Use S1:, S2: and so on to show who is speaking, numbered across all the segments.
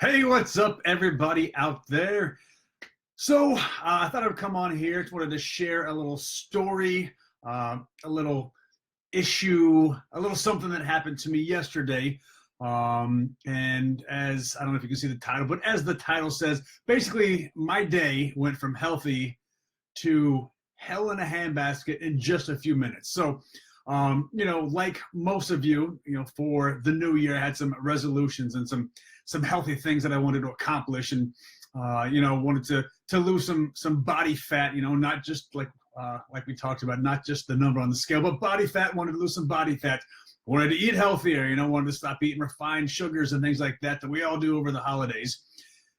S1: Hey, what's up, everybody out there? I thought I would come on here. Just wanted to share a little story, a little issue, a little something that happened to me yesterday. And as I don't know if you can see the title, but as the title says, basically my day went from healthy to hell in a handbasket in just a few minutes. Like most of you, for the new year, I had some resolutions and some healthy things that I wanted to accomplish, and wanted to lose some body fat. Not just like we talked about, not just the number on the scale, but body fat. Wanted to lose some body fat. Wanted to eat healthier. Wanted to stop eating refined sugars and things like that we all do over the holidays.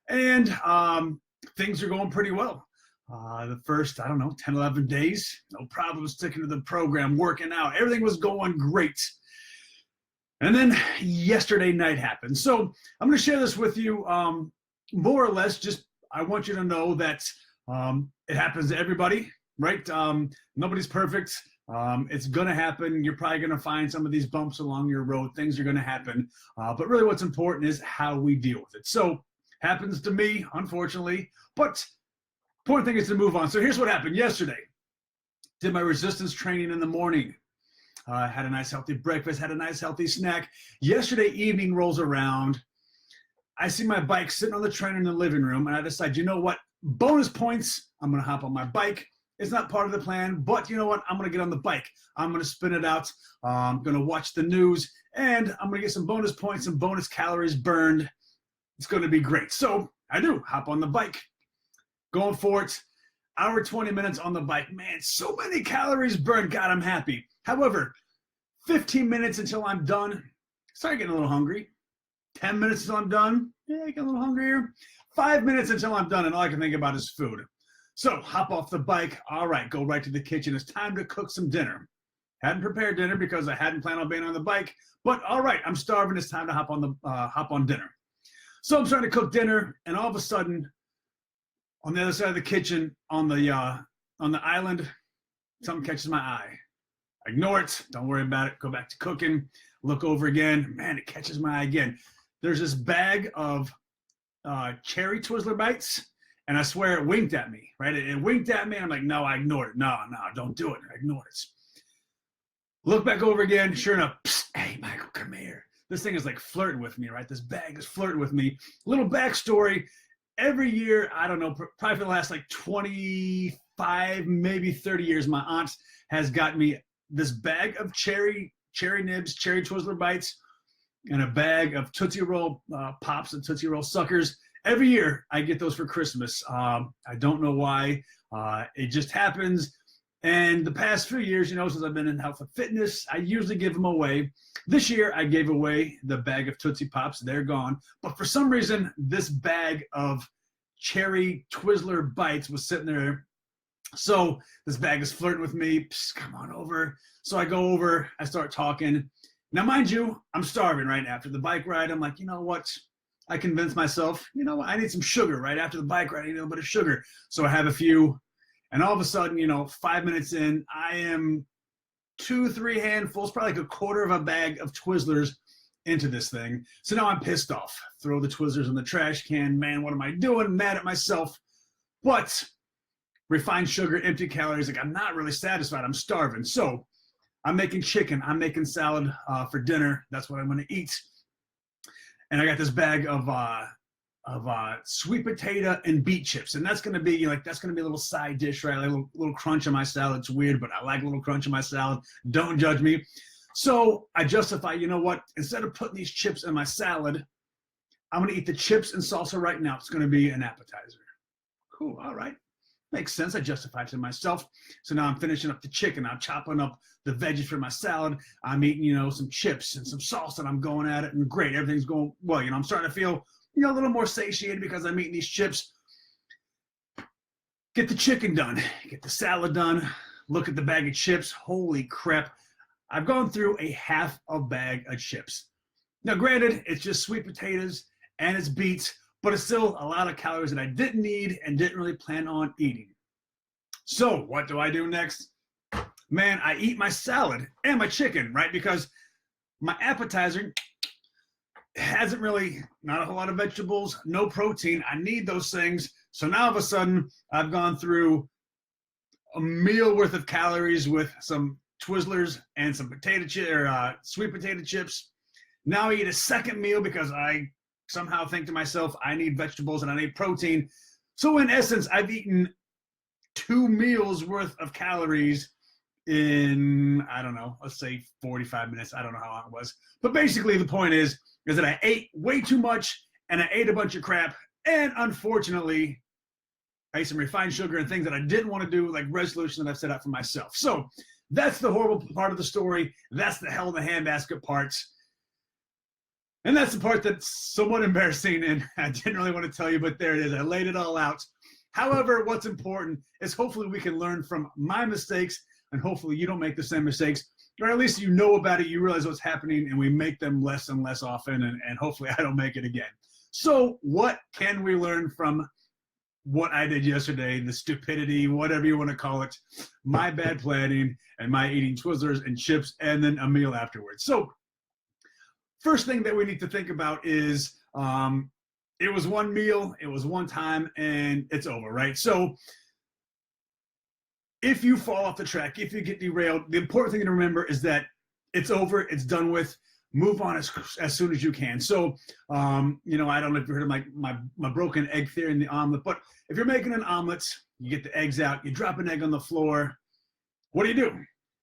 S1: And things are going pretty well. The first, 10, 11 days, no problem sticking to the program, working out. Everything was going great. And then yesterday night happened. So I'm going to share this with you more or less. Just I want you to know that it happens to everybody, right? Nobody's perfect. It's going to happen. You're probably going to find some of these bumps along your road. Things are going to happen. But really what's important is how we deal with it. So happens to me, unfortunately. But important thing is to move on. So here's what happened yesterday. Did my resistance training in the morning. Had a nice healthy breakfast, had a nice healthy snack. Yesterday evening rolls around. I see my bike sitting on the trainer in the living room, and I decide, you know what? Bonus points. I'm going to hop on my bike. It's not part of the plan, but you know what? I'm going to get on the bike. I'm going to spin it out. I'm going to watch the news, and I'm going to get some bonus points, some bonus calories burned. It's going to be great. So I do hop on the bike. Going for it, hour 20 minutes on the bike. Man, so many calories burned. God, I'm happy. However, 15 minutes until I'm done, start getting a little hungry. 10 minutes until I'm done, get a little hungrier. 5 minutes until I'm done, and all I can think about is food. So hop off the bike. All right, go right to the kitchen. It's time to cook some dinner. Hadn't prepared dinner because I hadn't planned on being on the bike, but all right, I'm starving. It's time to hop on dinner. So I'm starting to cook dinner, and all of a sudden, on the other side of the kitchen, on the island, something catches my eye. Ignore it. Don't worry about it. Go back to cooking. Look over again. Man, it catches my eye again. There's this bag of cherry Twizzler bites, and I swear it winked at me, right? It winked at me, and I'm like, no, I ignored it. No, don't do it. I ignored it. Look back over again. Sure enough, psst, hey, Michael, come here. This thing is like flirting with me, right? This bag is flirting with me. Little backstory. Every year, I don't know, probably for the last like 25, maybe 30 years, my aunt has got me this bag of cherry nibs, cherry Twizzler bites, and a bag of Tootsie Roll Pops and Tootsie Roll Suckers. Every year, I get those for Christmas. I don't know why. It just happens. And the past few years, since I've been in health and fitness, I usually give them away. This year, I gave away the bag of Tootsie Pops. They're gone. But for some reason, this bag of cherry Twizzler bites was sitting there. So this bag is flirting with me. Psst, come on over. So I go over. I start talking. Now, mind you, I'm starving right after the bike ride. I'm like, you know what? I convinced myself, I need some sugar right after the bike ride. I need a little bit of sugar. So I have a few. And all of a sudden, 5 minutes in, I am 2-3 handfuls, probably like a quarter of a bag of Twizzlers into this thing. So now I'm pissed off. Throw the Twizzlers in the trash can. Man, what am I doing? Mad at myself. But refined sugar, empty calories, like I'm not really satisfied. I'm starving. So I'm making chicken. I'm making salad for dinner. That's what I'm going to eat. And I got this bag of sweet potato and beet chips, and that's gonna be a little side dish, right? Like a little crunch on my salad. It's weird, but I like a little crunch on my salad. Don't judge me. So I justify, you know what? Instead of putting these chips in my salad, I'm gonna eat the chips and salsa right now. It's gonna be an appetizer. Cool. All right. Makes sense. I justify it to myself. So now I'm finishing up the chicken. I'm chopping up the veggies for my salad. I'm eating, some chips and some salsa, and I'm going at it, and great. Everything's going well. I'm starting to feel a little more satiated because I'm eating these chips. Get the chicken done, get the salad done, look at the bag of chips. Holy crap. I've gone through a half a bag of chips. Now, granted, it's just sweet potatoes and it's beets, but it's still a lot of calories that I didn't need and didn't really plan on eating. So what do I do next? Man, I eat my salad and my chicken, right? Because my appetizer hasn't really, not a whole lot of vegetables, no protein. I need those things. So now all of a sudden I've gone through a meal worth of calories with some Twizzlers and some potato chip or sweet potato chips. Now I eat a second meal because I somehow think to myself, I need vegetables and I need protein. So in essence, I've eaten 2 meals worth of calories in, I don't know, let's say 45 minutes. I don't know how long it was. But basically the point is that I ate way too much and I ate a bunch of crap. And unfortunately, I ate some refined sugar and things that I didn't want to do, like resolution that I've set out for myself. So that's the horrible part of the story. That's the hell in the handbasket parts. And that's the part that's somewhat embarrassing, and I didn't really want to tell you, but there it is. I laid it all out. However, what's important is hopefully we can learn from my mistakes, and hopefully you don't make the same mistakes, or at least you know about it, you realize what's happening, and we make them less and less often, and hopefully I don't make it again. So what can we learn from what I did yesterday, the stupidity, whatever you want to call it, my bad planning, and my eating Twizzlers and chips, and then a meal afterwards? So first thing that we need to think about is it was one meal, it was one time, and it's over, right? So if you fall off the track, if you get derailed, the important thing to remember is that it's over, it's done with. Move on as soon as you can. So, you know, I don't know if you heard of my broken egg theory in the omelet, but if you're making an omelet, you get the eggs out, you drop an egg on the floor. What do?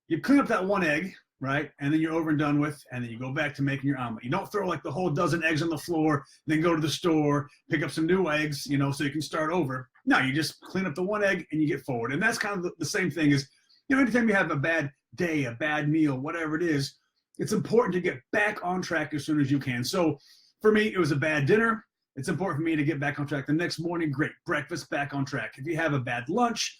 S1: You clean up that one egg, right? And then you're over and done with, and then you go back to making your omelet. You don't throw like the whole dozen eggs on the floor, then go to the store, pick up some new eggs, you know, so you can start over. No, you just clean up the one egg and you get forward. And that's kind of the same thing as, you know, anytime you have a bad day, a bad meal, whatever it is, it's important to get back on track as soon as you can. So for me, it was a bad dinner. It's important for me to get back on track the next morning. Great. Breakfast, back on track. If you have a bad lunch,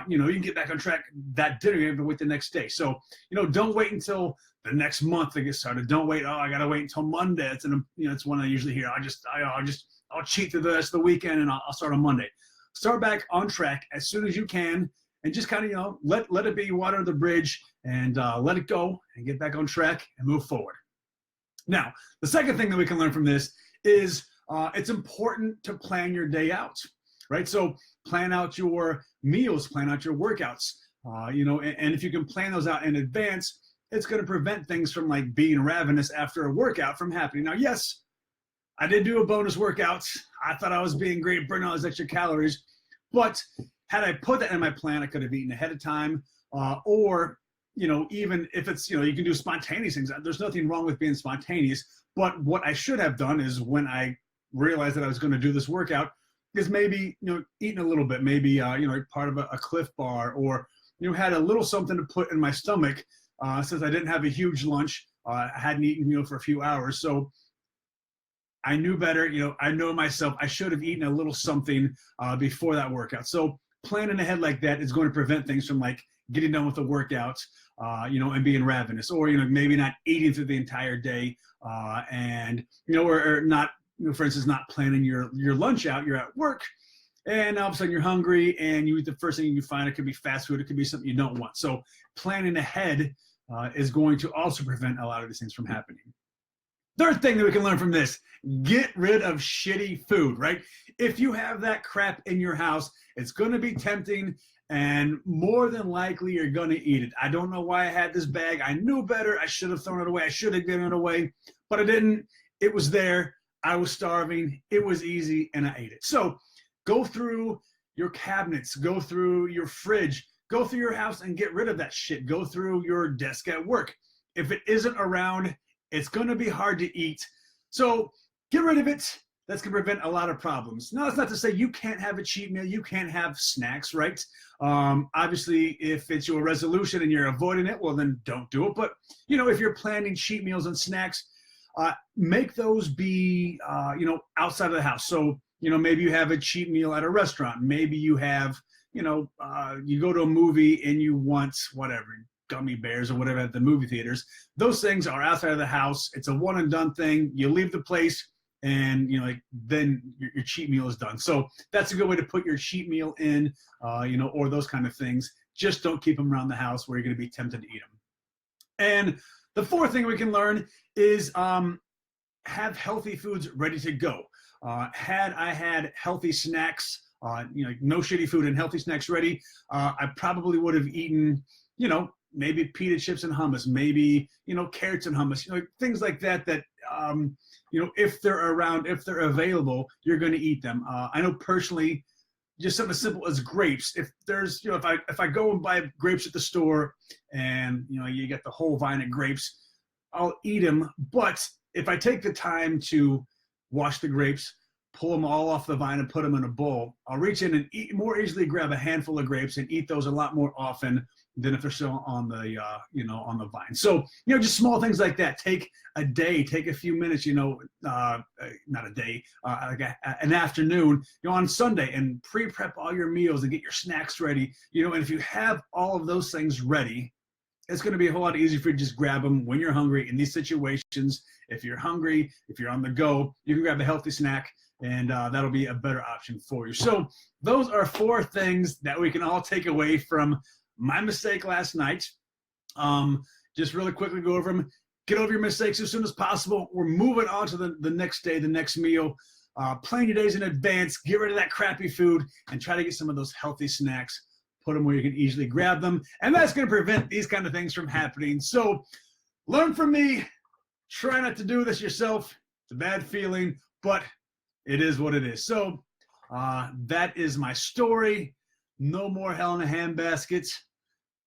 S1: you know, you can get back on track that dinner. You have to wait the next day. So, you know, don't wait until the next month to get started. Don't wait. Oh, I got to wait until Monday. It's it's one I usually hear. I'll cheat through the rest of the weekend and I'll start on Monday. Start back on track as soon as you can. And just kind of, you know, let it be water under the bridge and let it go and get back on track and move forward. Now, the second thing that we can learn from this is it's important to plan your day out, right? So plan out your meals, plan out your workouts, you know, and if you can plan those out in advance, it's going to prevent things from like being ravenous after a workout from happening. Now, yes, I did do a bonus workout. I thought I was being great, burning all those extra calories, but had I put that in my plan, I could have eaten ahead of time, or, you know, even if it's, you know, you can do spontaneous things. There's nothing wrong with being spontaneous, but what I should have done is when I realized that I was going to do this workout is maybe, you know, eating a little bit, maybe, you know, part of a Cliff Bar, or, you know, had a little something to put in my stomach since I didn't have a huge lunch. I hadn't eaten, you know, for a few hours. So I knew better, you know, I know myself, I should have eaten a little something before that workout. So planning ahead like that is going to prevent things from like getting done with the workout, you know, and being ravenous, or, you know, maybe not eating through the entire day, and, you know, or not, you know, for instance, not planning your lunch out. You're at work and all of a sudden you're hungry and you eat the first thing you find. It could be fast food. It could be something you don't want. So planning ahead is going to also prevent a lot of these things from happening. Third thing that we can learn from this, get rid of shitty food, right? If you have that crap in your house, it's going to be tempting, and more than likely you're going to eat it. I don't know why I had this bag. I knew better. I should have thrown it away. I should have given it away, but I didn't. It was there. I was starving. It was easy, and I ate it. So go through your cabinets, go through your fridge, go through your house and get rid of that shit. Go through your desk at work. If it isn't around, it's going to be hard to eat. So get rid of it. That's going to prevent a lot of problems. Now, that's not to say you can't have a cheat meal. You can't have snacks, right? Obviously, if it's your resolution and you're avoiding it, well, then don't do it. But, you know, if you're planning cheat meals and snacks, make those be, you know, outside of the house. So, you know, maybe you have a cheat meal at a restaurant. Maybe you have, you know, you go to a movie and you want whatever, gummy bears or whatever at the movie theaters. Those things are outside of the house. It's a one and done thing. You leave the place and, you know, like then your cheat meal is done. So that's a good way to put your cheat meal in, you know, or those kind of things. Just don't keep them around the house where you're going to be tempted to eat them. And the fourth thing we can learn is have healthy foods ready to go. Had I had healthy snacks, no shitty food and healthy snacks ready, I probably would have eaten, maybe pita chips and hummus, maybe, carrots and hummus, things like that, if they're around, if they're available, you're going to eat them. I know personally, just something as simple as grapes. If there's, if I go and buy grapes at the store and, you get the whole vine of grapes, I'll eat them. But if I take the time to wash the grapes, pull them all off the vine and put them in a bowl, I'll reach in and more easily grab a handful of grapes and eat those a lot more often than if they're still on the, on the vine. So, just small things like that. Take a day, take a few minutes, not a day, like an afternoon, on Sunday, and pre-prep all your meals and get your snacks ready, and if you have all of those things ready, it's going to be a whole lot easier for you to just grab them when you're hungry in these situations. If you're hungry, if you're on the go, you can grab a healthy snack, and that'll be a better option for you. So those are 4 things that we can all take away from my mistake last night. Just really quickly go over them. Get over your mistakes as soon as possible. We're moving on to the next day, the next meal. Plan your days in advance. Get rid of that crappy food and try to get some of those healthy snacks. Put them where you can easily grab them. And that's going to prevent these kind of things from happening. So learn from me. Try not to do this yourself. It's a bad feeling, but it is what it is. So that is my story. No more hell in a handbasket.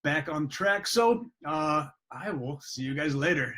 S1: Back on track. So I will see you guys later.